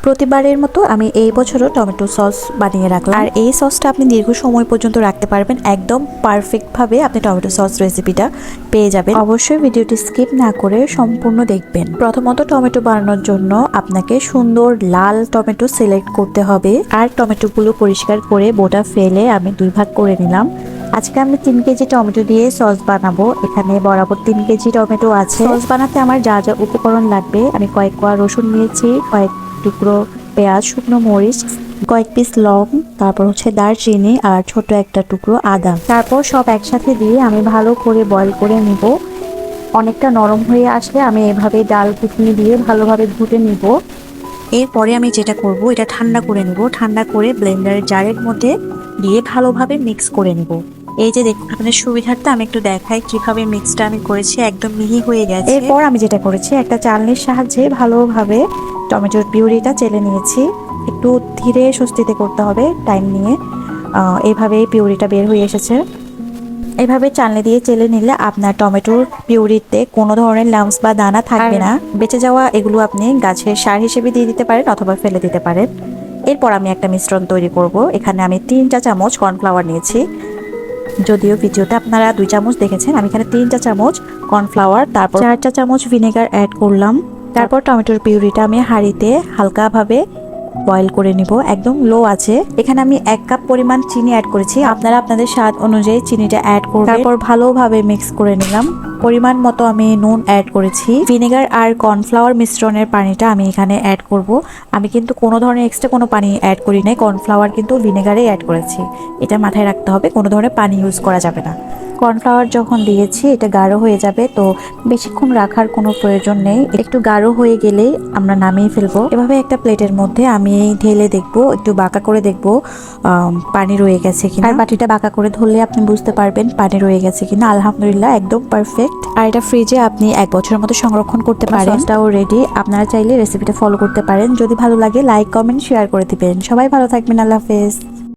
প্রতিবারের মতো আমি এই বছরও টমেটো সস বানিয়ে রাখলাম। আর এই সসটা আপনি দীর্ঘ সময় পর্যন্ত রাখতে পারবেন, একদম পারফেক্টভাবে আপনি টমেটো সস রেসিপিটা পেয়ে যাবেন। অবশ্যই ভিডিওটি স্কিপ না করে সম্পূর্ণ দেখবেন। প্রথমত টমেটো বানানোর জন্য আপনাকে সুন্দর লাল টমেটো সিলেক্ট করতে হবে। আর টমেটোগুলো পরিষ্কার করে বোটা ফেলে আমি 2 ভাগ করে নিলাম। আজকে আমি 3 কেজি টমেটো দিয়ে সস বানাবো। এখানে বরাবর 3 কেজি টমেটো আছে। সস বানাতে আমার যা যা উপকরণ লাগবে, আমি কয়েক কোয়া রসুন নিয়েছি, কয়েক টুকরো পেঁয়াজ, শুকনো মরিচ, কয়েক পিস লং, তারপর হচ্ছে দারচিনি আর ছোট একটা টুকরো আদা। তারপর সব একসাথে দিয়ে আমি ভালো করে বয়েল করে নিব। অনেকটা নরম হয়ে আসলে আমি এভাবে ডাল ঘুটনি দিয়ে ভালোভাবে ঘুটে নিব। এরপরে আমি যেটা করব, এটা ঠান্ডা করে নিব। ঠান্ডা করে ব্লেন্ডারের জারের মধ্যে দিয়ে ভালোভাবে মিক্স করে নিব। এই যে দেখুন, আপনাদের সুবিধার্থে আমি একটু দেখাই কিভাবে মিক্সটা আমি করেছি, একদম মিহি হয়ে গেছে। এরপর আমি যেটা করেছি, একটা চালনির সাহায্যে ভালোভাবে টমেটোর পিউরিটা চেলে নিয়েছি। একটু ধীরে সুস্থিতে করতে হবে, টাইম নিয়ে। এইভাবেই পিউরিটা বের হয়ে এসেছে। এভাবে চালনি দিয়ে চেলে নিলে আপনার টমেটোর পিউরিতে কোনো ধরনের লাম্পস বা দানা থাকবে না। বেঁচে যাওয়া এগুলো আপনি গাছের সার হিসেবে দিয়ে দিতে পারেন অথবা ফেলে দিতে পারেন। এরপর আমি একটা মিশ্রণ তৈরি করব। এখানে আমি 3 চা চামচ কর্নফ্লাওয়ার নিয়েছি। যদিও ভিডিওতে আপনারা 2 চামচ দেখেছেন, আমি এখানে 3 চা চামচ কর্নফ্লাওয়ার, তারপর 4 চা চামচ ভিনেগার অ্যাড করলাম। তারপর টমেটোর পিউরিটা আমি হাঁড়িতে হালকাভাবে বয়েল করে নিব, একদম লো আছে। এখানে আমি 1 কাপ পরিমাণ চিনি অ্যাড করেছি। আপনারা আপনাদের স্বাদ অনুযায়ী চিনিটা অ্যাড করবেন। তারপর ভালোভাবে মিক্স করে নিলাম। পরিমাণ মতো আমি নুন অ্যাড করেছি। ভিনেগার আর কর্নফ্লাওয়ার মিশ্রণের পানিটা আমি এখানে অ্যাড করব। আমি কিন্তু কোনো ধরনের এক্সট্রা কোনো পানি অ্যাড করি নাই, কর্নফ্লাওয়ার কিন্তু ভিনেগারেই অ্যাড করেছি। এটা মাথায় রাখতে হবে, কোনো ধরনের পানি ইউজ করা যাবে না। কর্নফ্লাওয়ার যখন দিয়েছি এটা গাঢ় হয়ে যাবে, তো বেশিক্ষণ রাখার কোনো প্রয়োজন নেই। একটু গাঢ় হয়ে গেলেই আমরা নামিয়ে ফেলবো। এভাবে একটা প্লেটের মধ্যে আমি ঢেলে দেখবো, একটু বাঁকা করে দেখবো পানি রয়ে গেছে কিনা। আর বাটিটা বাঁকা করে ধরলে আপনি বুঝতে পারবেন পানি রয়ে গেছে কিনা। আলহামদুলিল্লাহ, একদম পারফেক্ট। আর এটা ফ্রিজে আপনি 1 বছরের মতো সংরক্ষণ করতে পারেন। সসটাও রেডি। আপনারা চাইলে রেসিপিটা ফলো করতে পারেন। যদি ভালো লাগে লাইক, কমেন্ট, শেয়ার করে দিবেন। সবাই ভালো থাকবেন। আল্লাহ হাফেজ।